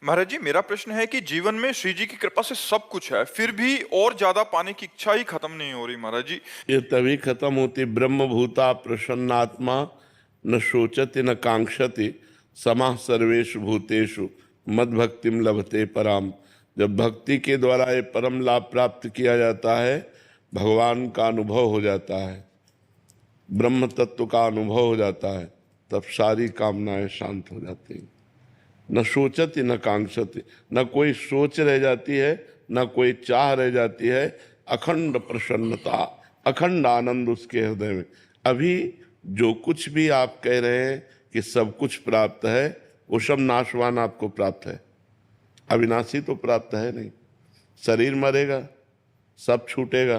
महाराज जी, मेरा प्रश्न है कि जीवन में श्री जी की कृपा से सब कुछ है, फिर भी और ज्यादा पाने की इच्छा ही खत्म नहीं हो रही महाराज जी। ये तभी खत्म होती। ब्रह्म भूता प्रसन्नात्मा न शोचति न कांक्षति समाः सर्वेषु भूतेषु मद भक्तिम लभते पराम। जब भक्ति के द्वारा ये परम लाभ प्राप्त किया जाता है, भगवान का अनुभव हो जाता है, ब्रह्म तत्व का अनुभव हो जाता है, तब सारी कामनाएं शांत हो जाती हैं। न सोचती न कांक्षती, न कोई सोच रह जाती है, न कोई चाह रह जाती है। अखंड प्रसन्नता, अखंड आनंद उसके हृदय में। अभी जो कुछ भी आप कह रहे हैं कि सब कुछ प्राप्त है, वो सब नाशवान आपको प्राप्त है, अविनाशी तो प्राप्त है नहीं। शरीर मरेगा, सब छूटेगा,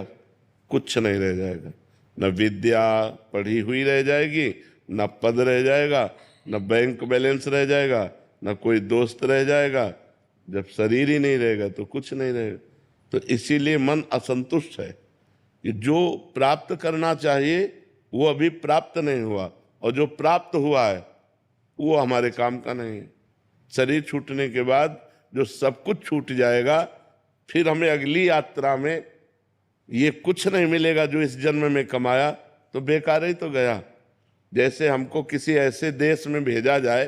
कुछ नहीं रह जाएगा। न विद्या पढ़ी हुई रह जाएगी, न पद रह जाएगा, न बैंक बैलेंस रह जाएगा, न कोई दोस्त रह जाएगा। जब शरीर ही नहीं रहेगा तो कुछ नहीं रहेगा। तो इसीलिए मन असंतुष्ट है कि जो प्राप्त करना चाहिए वो अभी प्राप्त नहीं हुआ, और जो प्राप्त हुआ है वो हमारे काम का नहीं है। शरीर छूटने के बाद जो सब कुछ छूट जाएगा, फिर हमें अगली यात्रा में ये कुछ नहीं मिलेगा जो इस जन्म में कमाया, तो बेकार ही तो गया। जैसे हमको किसी ऐसे देश में भेजा जाए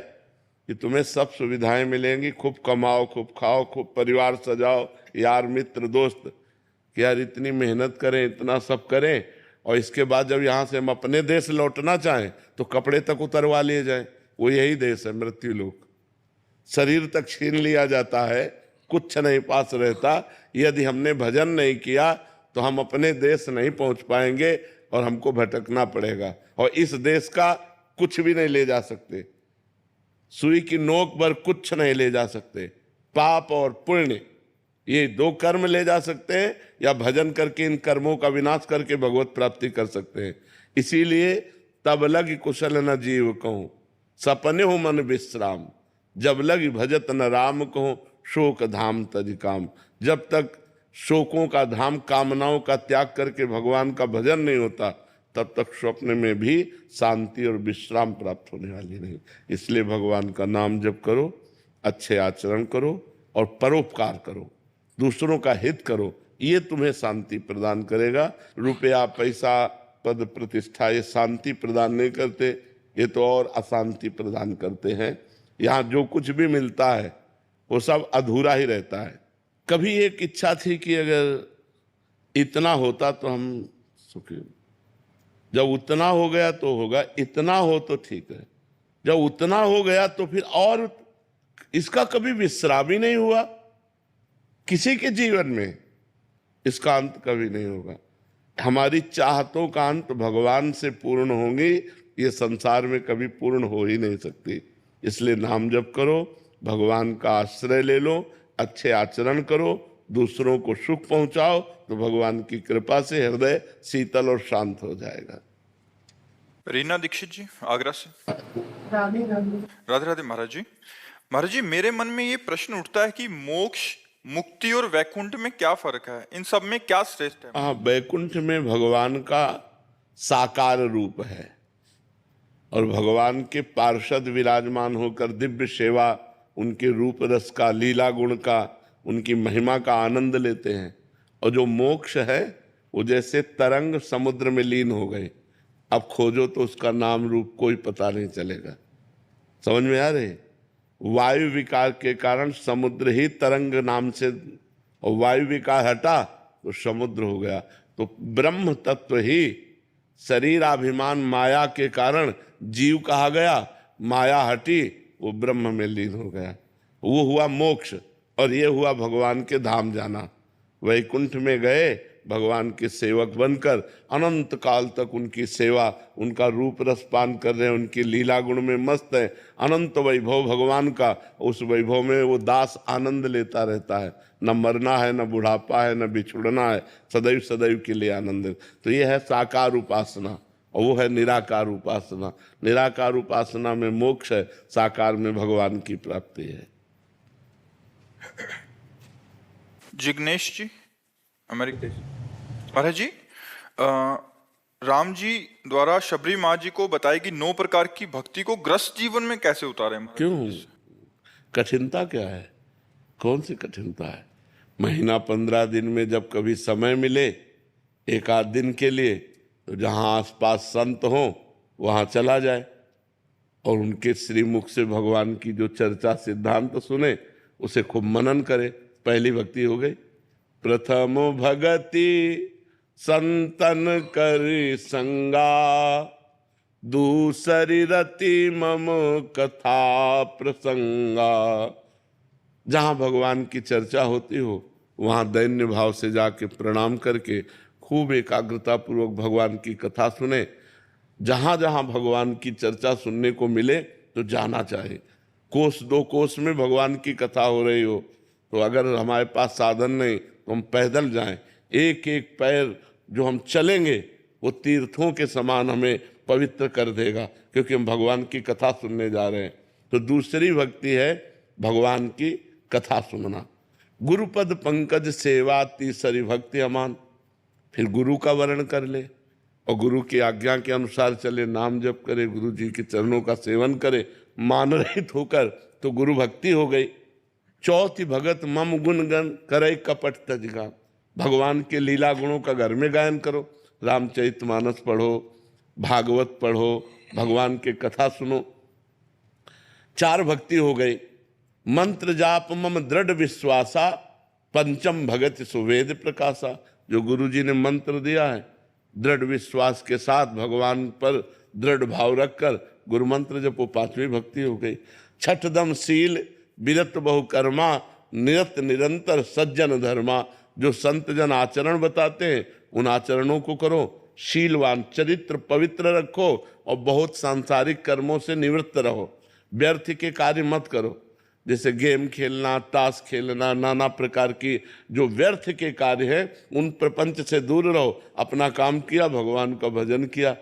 कि तुम्हें सब सुविधाएं मिलेंगी, खूब कमाओ, खूब खाओ, खूब परिवार सजाओ, यार मित्र दोस्त, कि यार इतनी मेहनत करें, इतना सब करें, और इसके बाद जब यहाँ से हम अपने देश लौटना चाहें तो कपड़े तक उतरवा लिए जाएं। वो यही देश है मृत्यु लोक। शरीर तक छीन लिया जाता है, कुछ नहीं पास रहता। यदि हमने भजन नहीं किया तो हम अपने देश नहीं पहुंच पाएंगे और हमको भटकना पड़ेगा, और इस देश का कुछ भी नहीं ले जा सकते। सुई की नोक पर कुछ नहीं ले जा सकते। पाप और पुण्य, ये दो कर्म ले जा सकते हैं, या भजन करके इन कर्मों का विनाश करके भगवत प्राप्ति कर सकते हैं। इसीलिए तब लग कुशल न जीव कहूं, सपने हो मन विश्राम, जब लग भजत न राम कहूं, शोक धाम तज काम। जब तक शोकों का धाम, कामनाओं का त्याग करके भगवान का भजन नहीं होता, तब तक स्वप्न में भी शांति और विश्राम प्राप्त होने वाली नहीं। इसलिए भगवान का नाम जप करो, अच्छे आचरण करो और परोपकार करो, दूसरों का हित करो। ये तुम्हें शांति प्रदान करेगा। रुपया, पैसा, पद, प्रतिष्ठा ये शांति प्रदान नहीं करते, ये तो और अशांति प्रदान करते हैं। यहाँ जो कुछ भी मिलता है वो सब अधूरा ही रहता है। कभी एक इच्छा थी कि अगर इतना होता तो हम सुखी, जब उतना हो गया तो होगा, इतना हो तो ठीक है। जब उतना हो गया तो फिर और इसका कभी विश्राम ही नहीं हुआ। किसी के जीवन में इसका अंत कभी नहीं होगा। हमारी चाहतों का अंत भगवान से पूर्ण होंगी, ये संसार में कभी पूर्ण हो ही नहीं सकती। इसलिए नाम जप करो, भगवान का आश्रय ले लो, अच्छे आचरण करो, दूसरों को सुख पहुंचाओ, तो भगवान की कृपा से हृदय शीतल और शांत हो जाएगा। रीना दीक्षित जी, आगरा से। राधे राधे। राधे राधे महाराज जी। महाराज जी, मेरे मन में ये प्रश्न उठता है कि मोक्ष, मुक्ति और वैकुंठ में क्या फर्क है? इन सब में क्या श्रेष्ठ है? हाँ, वैकुंठ में भगवान का साकार रूप है, और भगवान के पार्षद विराजमान होकर दिव्य सेवा, उनके रूप रस का, लीला गुण का, उनकी महिमा का आनंद लेते हैं। और जो मोक्ष है वो जैसे तरंग समुद्र में लीन हो गए, अब खोजो तो उसका नाम रूप कोई पता नहीं चलेगा। समझ में आ रहे? वायु विकार के कारण समुद्र ही तरंग नाम से, और वायु विकार हटा तो समुद्र हो गया। तो ब्रह्म तत्व ही शरीराभिमान माया के कारण जीव कहा गया, माया हटी, वो ब्रह्म में लीन हो गया। वो हुआ मोक्ष, और ये हुआ भगवान के धाम जाना। वैकुंठ में गए भगवान के सेवक बनकर, अनंत काल तक उनकी सेवा, उनका रूप रस पान कर रहे हैं, उनकी लीला गुण में मस्त है। अनंत वैभव भगवान का, उस वैभव में वो दास आनंद लेता रहता है। न मरना है, न बुढ़ापा है, न बिछुड़ना है, सदैव सदैव के लिए आनंद। तो ये है साकार उपासना, और वो है निराकार उपासना। निराकार उपासना में मोक्ष है, साकार में भगवान की प्राप्ति है। जिग्नेश जी, अमेरिका से। महाराज जी, राम जी द्वारा शबरी माँ जी को बताई कि 9 प्रकार की भक्ति को ग्रस्त जीवन में कैसे उतारे? क्यों, कठिनता क्या है? कौन सी कठिनता है? महीना 15 दिन में जब कभी समय मिले एक आध दिन के लिए, तो जहाँ आसपास संत हों वहाँ चला जाए और उनके श्रीमुख से भगवान की जो चर्चा सिद्धांत सुने, उसे खूब मनन करे। पहली भक्ति हो गई। प्रथम भगति संतन कर संगा, दूसरी रति मम कथा प्रसंगा। जहाँ भगवान की चर्चा होती हो वहाँ दैन्य भाव से जाके प्रणाम करके खूब एकाग्रता पूर्वक भगवान की कथा सुने। जहाँ जहाँ भगवान की चर्चा सुनने को मिले तो जाना चाहे। कोस 2 कोस में भगवान की कथा हो रही हो तो अगर हमारे पास साधन नहीं तो हम पैदल जाएं। एक एक पैर जो हम चलेंगे वो तीर्थों के समान हमें पवित्र कर देगा, क्योंकि हम भगवान की कथा सुनने जा रहे हैं। तो दूसरी भक्ति है भगवान की कथा सुनना। गुरुपद पंकज सेवा तीसरी भक्ति अमान। फिर गुरु का वर्ण कर ले और गुरु की आज्ञा के अनुसार चले, नाम जप करे, गुरु जी के चरणों का सेवन करे, मान रहित होकर, तो गुरु भक्ति हो गई। चौथी भगत मम गुण गण करे कपट तजगा। भगवान के लीला गुणों का घर में गायन करो, रामचरितमानस पढ़ो, भागवत पढ़ो, भगवान के कथा सुनो। 4 भक्ति हो गई। मंत्र जाप मम दृढ़ विश्वासा, पंचम भगत सुवेद प्रकाशा। जो गुरु जी ने मंत्र दिया है, दृढ़ विश्वास के साथ भगवान पर दृढ़ भाव रखकर गुरु मंत्र जपो, 5वीं भक्ति हो गई। छठ दम शील विरत बहुकर्मा, निरत निरंतर सज्जन धर्मा। जो संत जन आचरण बताते हैं उन आचरणों को करो, शीलवान चरित्र पवित्र रखो और बहुत सांसारिक कर्मों से निवृत्त रहो। व्यर्थ के कार्य मत करो, जैसे गेम खेलना, ताश खेलना, नाना प्रकार की जो व्यर्थ के कार्य है उन प्रपंच से दूर रहो। अपना काम किया, भगवान का भजन किया,